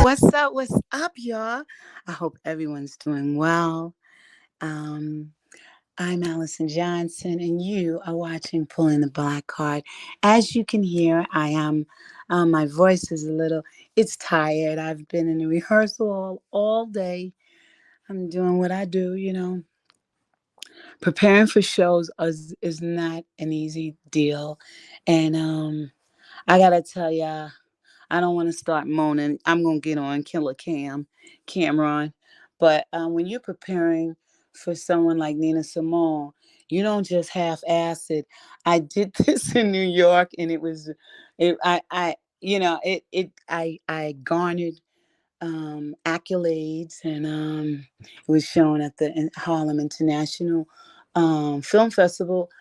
What's up? What's up, y'all? I hope everyone's doing well. Um, I'm Allison Johnson, and you are watching Pulling the Black Card. As you can hear, I am. My voice is a little. It's tired. I've been in a rehearsal all day. I'm doing what I do. Preparing for shows is not an easy deal, and I gotta tell ya. I don't want to start moaning. I'm going to get on Cameron. But when you're preparing for someone like Nina Simone, you don't just half-ass it. I did this in New York, and I garnered accolades, and it was shown at the Harlem International Film Festival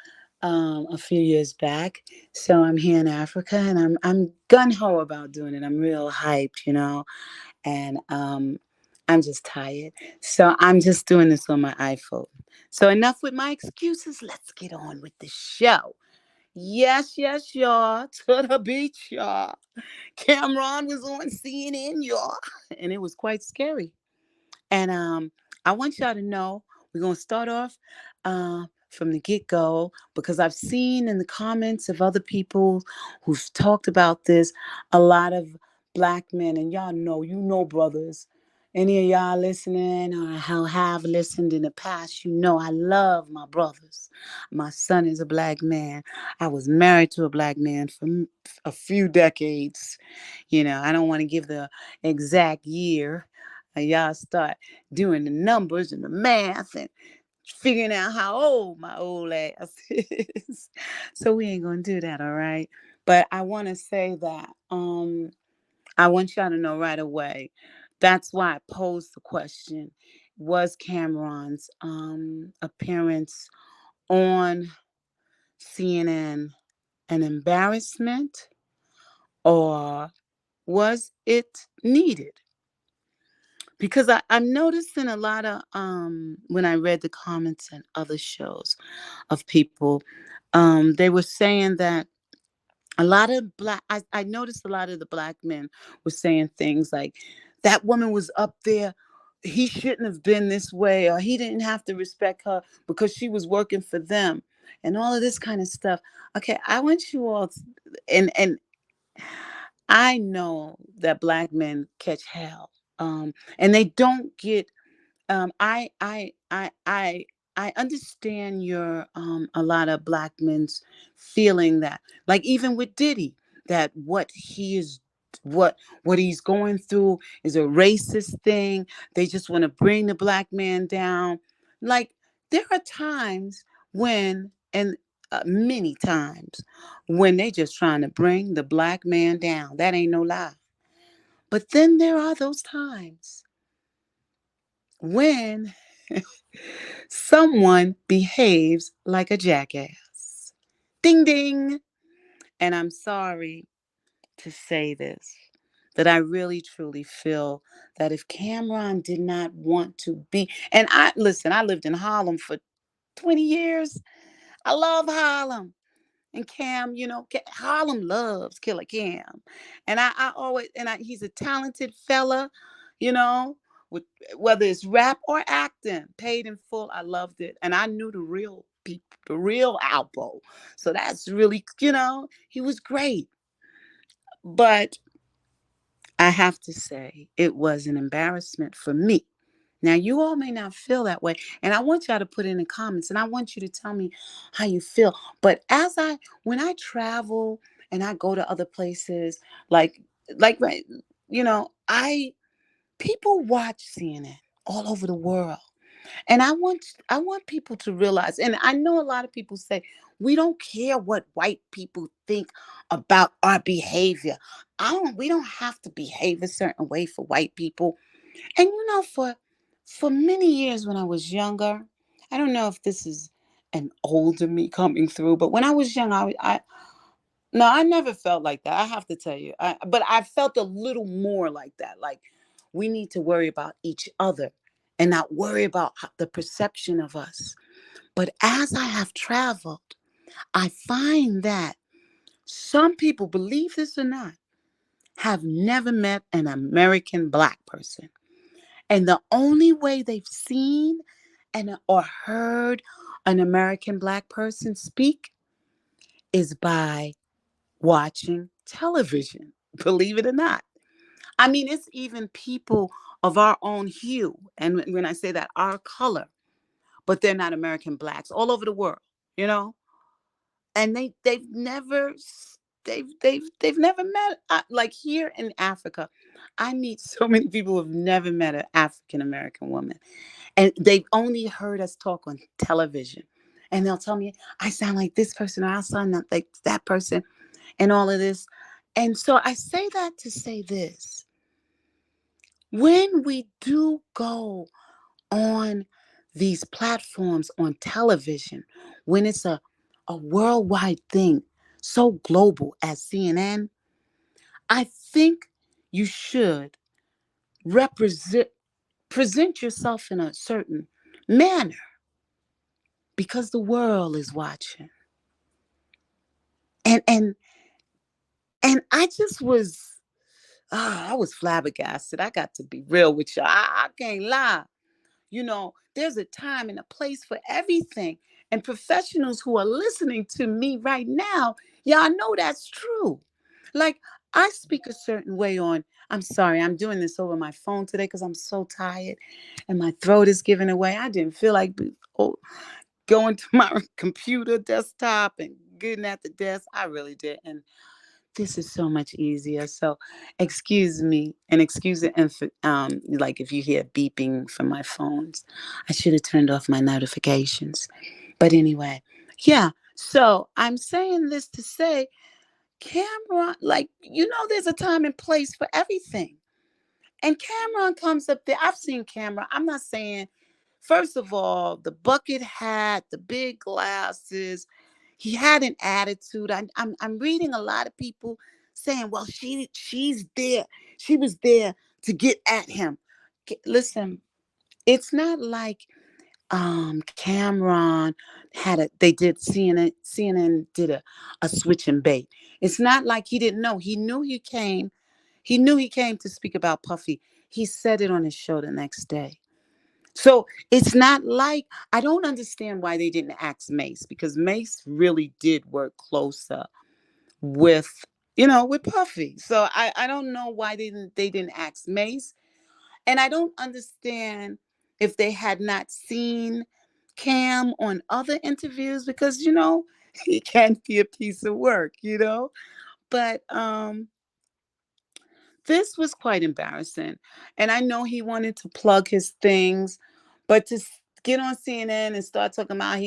a few years back. So I'm here in Africa, and I'm gun ho about doing it. I'm real hyped, and I'm just tired. So I'm just doing this on my iPhone. So enough with my excuses. Let's get on with the show. Yes, yes, y'all. To the beach, y'all. Cameron was on CNN, y'all, and it was quite scary. And I want y'all to know we're going to start off from the get go, because I've seen in the comments of other people who've talked about this, a lot of Black men, and brothers. Any of y'all listening or how have listened in the past, I love my brothers. My son is a Black man. I was married to a Black man for a few decades. I don't want to give the exact year. Y'all start doing the numbers and the math and figuring out how old my old ass is. So we ain't gonna do that, all right? But I want to say that I want y'all to know right away. That's why I posed the question: was Cameron's appearance on CNN an embarrassment, or was it needed? Because I'm noticing a lot of when I read the comments and other shows of people, they were saying that a lot of I noticed a lot of the Black men were saying things like, that woman was up there, he shouldn't have been this way, or he didn't have to respect her because she was working for them, and all of this kind of stuff. Okay, I want you all and I know that Black men catch hell, and they don't get. I understand your a lot of Black men's feeling that, like even with Diddy, that what he's going through is a racist thing. They just want to bring the Black man down. Like, there are times when, and many times when they just trying to bring the Black man down. That ain't no lie. But then there are those times when someone behaves like a jackass. Ding ding. And I'm sorry to say this, that I really truly feel that if Cameron did not want to be, and I lived in Harlem for 20 years. I love Harlem. And Cam, Harlem loves Killer Cam. And I always, he's a talented fella, you know, with, whether it's rap or acting, paid in full. I loved it. And I knew the real people, the real Alpo. So that's really, he was great. But I have to say, it was an embarrassment for me. Now, you all may not feel that way, and I want y'all to put it in the comments, and I want you to tell me how you feel. But when I travel and I go to other places, right, people watch CNN all over the world. And I want people to realize, and I know a lot of people say, we don't care what white people think about our behavior. I don't we don't have to behave a certain way for white people. And for many years when I was younger, I don't know if this is an older me coming through, but when I was young, I no, I never felt like that. I have to tell you. But I felt a little more like that. Like we need to worry about each other and not worry about the perception of us. But as I have traveled, I find that some people, believe this or not, have never met an American black person. And the only way they've seen and or heard an American black person speak is by watching television. Believe it or not. I mean, it's even people of our own hue. And when I say that, our color, but they're not American blacks all over the world, you know? And they've never met like here in Africa. I meet so many people who've never met an African American woman, and they've only heard us talk on television. And they'll tell me, I sound like this person, or I sound like that person, and all of this. And so I say that to say this: when we do go on these platforms on television, when it's a worldwide thing, so global as CNN, I think you should represent present yourself in a certain manner because the world is watching. And I just was I was flabbergasted. I got to be real with you. I can't lie. There's a time and a place for everything. And professionals who are listening to me right now, y'all know that's true. Like, I speak a certain way on, I'm sorry, I'm doing this over my phone today because I'm so tired and my throat is giving away. I didn't feel like going to my computer desktop and getting at the desk. I really did. And this is so much easier. So excuse me and excuse the like if you hear beeping from my phones. I should have turned off my notifications. But anyway, yeah. So I'm saying this to say, Cameron, like, there's a time and place for everything. And Cameron comes up there. I've seen Cameron. I'm not saying, first of all, the bucket hat, the big glasses. He had an attitude. I'm reading a lot of people saying, well, she's there. She was there to get at him. Listen, it's not like Cameron they did CNN did a switch and bait. It's not like he didn't know. He knew he came to speak about Puffy. He said it on his show the next day. So it's not like, I don't understand why they didn't ask Mace, because Mace really did work closer with with Puffy. So I don't know why they didn't ask Mace. And I don't understand if they had not seen Cam on other interviews, because he can be a piece of work. But this was quite embarrassing. And I know he wanted to plug his things, but to get on CNN and start talking about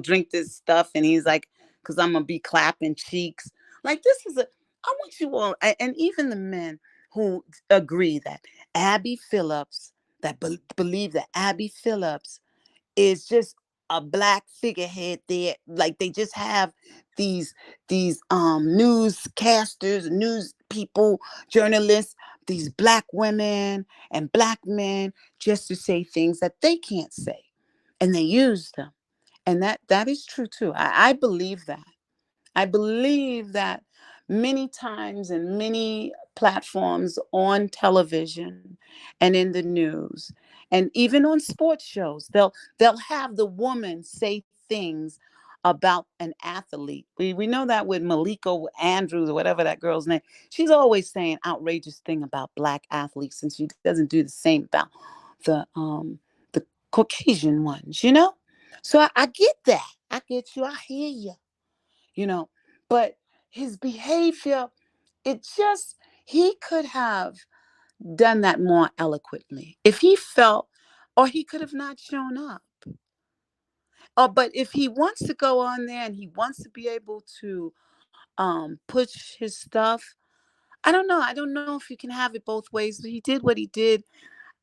drink this stuff. And he's like, because I'm going to be clapping cheeks. Like, I want you all, and even the men who agree that Abby Phillips, that believe that Abby Phillips is just a black figurehead there. Like, they just have these newscasters, news people, journalists, these black women and black men, just to say things that they can't say, and they use them. And that is true too. I believe that. I believe that many times in many platforms on television and in the news and even on sports shows, they'll have the woman say things about an athlete. We know that with Malika Andrews, or whatever that girl's name. She's always saying outrageous thing about black athletes, and she doesn't do the same about the Caucasian ones. So I get that. I get you. I hear you you know but his behavior, it just he could have done that more eloquently if he felt, or he could have not shown up. But if he wants to go on there and he wants to be able to push his stuff, I don't know. I don't know if you can have it both ways, but he did what he did.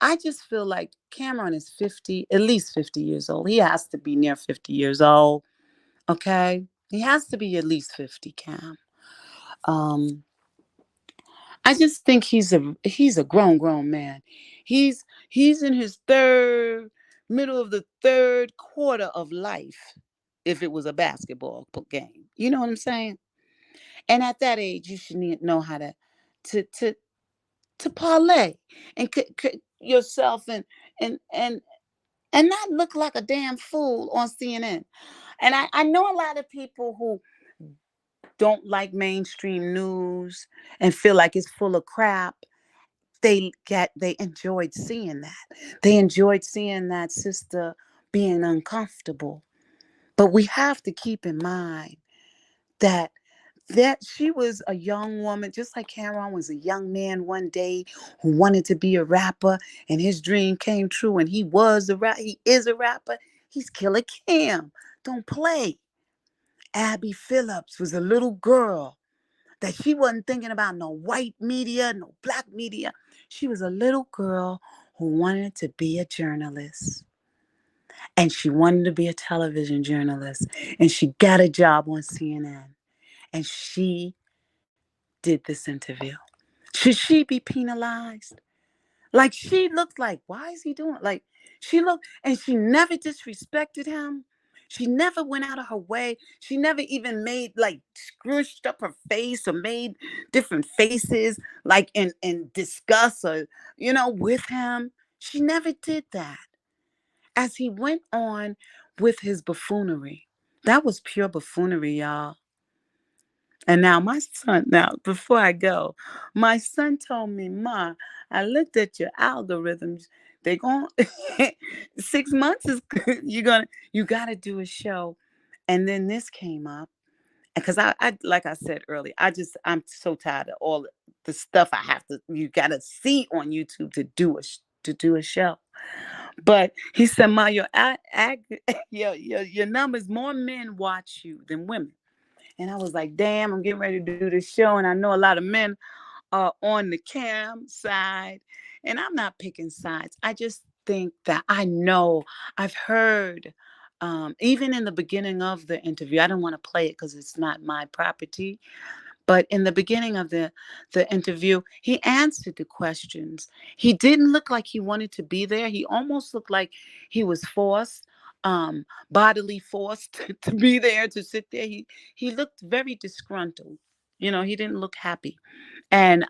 I just feel like Cameron is 50, at least 50 years old. He has to be near 50 years old. Okay. He has to be at least 50, Cam. Um, I just think he's a grown man. He's in his middle of the third quarter of life. If it was a basketball game, you know what I'm saying. And at that age, you should know how to to to parlay and yourself and and and not look like a damn fool on CNN. And I know a lot of people who don't like mainstream news and feel like it's full of crap. They enjoyed seeing that. They enjoyed seeing that sister being uncomfortable. But we have to keep in mind that she was a young woman, just like Cameron was a young man one day who wanted to be a rapper, and his dream came true, and he is a rapper. He's Killer Cam. Don't play. Abby Phillips was a little girl that she wasn't thinking about no white media, no black media. She was a little girl who wanted to be a journalist. And she wanted to be a television journalist. And she got a job on CNN. And she did this interview. Should she be penalized? Like, she looked like, why is he doing? Like, she looked, and she never disrespected him. She never went out of her way. She never even made, like, scrunched up her face or made different faces, like in disgust or, with him. She never did that. As he went on with his buffoonery, that was pure buffoonery, y'all. And now before I go, my son told me, Ma, I looked at your algorithms. They going 6 months is you gotta do a show. And then this came up. Because I like I said earlier, I'm so tired of all the stuff you gotta see on YouTube to do a show. But he said, Ma, your numbers, more men watch you than women. And I was like, damn, I'm getting ready to do this show. And I know a lot of men are on the Cam side. And I'm not picking sides. I just think that I've heard, even in the beginning of the interview, I don't want to play it because it's not my property. But in the beginning of the interview, he answered the questions. He didn't look like he wanted to be there. He almost looked like he was forced, bodily forced to be there, to sit there. He looked very disgruntled. He didn't look happy. And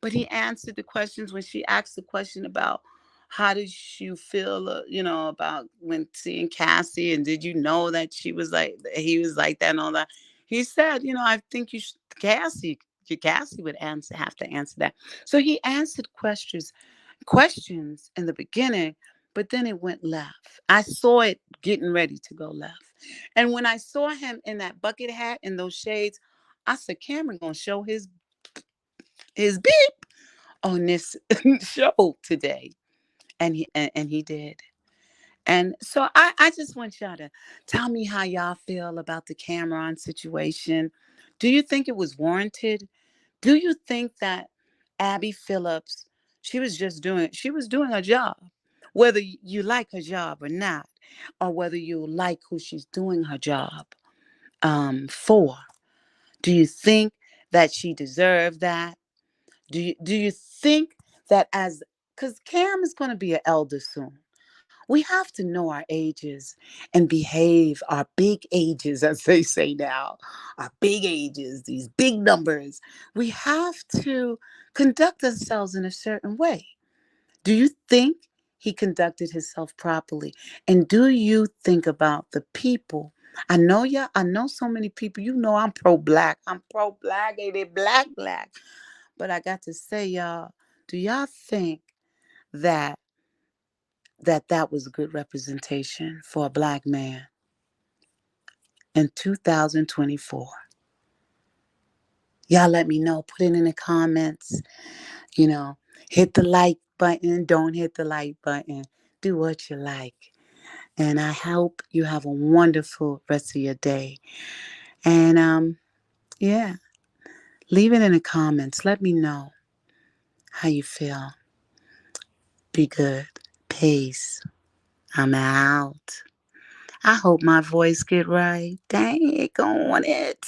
but he answered the questions when she asked the question about how did you feel, about when seeing Cassie, and did you know that he was like that and all that. He said, I think Cassie would have to answer that. So he answered questions in the beginning, but then it went left. I saw it getting ready to go left. And when I saw him in that bucket hat and those shades, I said, Cameron gonna show his beep on this show today. And he did. And so I just want y'all to tell me how y'all feel about the Cameron situation. Do you think it was warranted? Do you think that Abby Phillips, she was doing her job, whether you like her job or not, or whether you like who she's doing her job for? Do you think that she deserved that? Do you think that, as because Cam is going to be an elder soon, we have to know our ages and behave our big ages, as they say now, our big ages, these big numbers. We have to conduct ourselves in a certain way. Do you think he conducted himself properly? And do you think about the people? I know so many people, I'm pro-black. I'm pro-black, ain't it? Black. But I got to say, y'all, do y'all think that that was good representation for a black man in 2024? Y'all let me know. Put it in the comments. You know, hit the like button. Don't hit the like button. Do what you like. And I hope you have a wonderful rest of your day. And yeah, Leave it in the comments. Let me know how you feel. Be good. Peace. I'm out. I hope my voice get right. Dang it, go on it.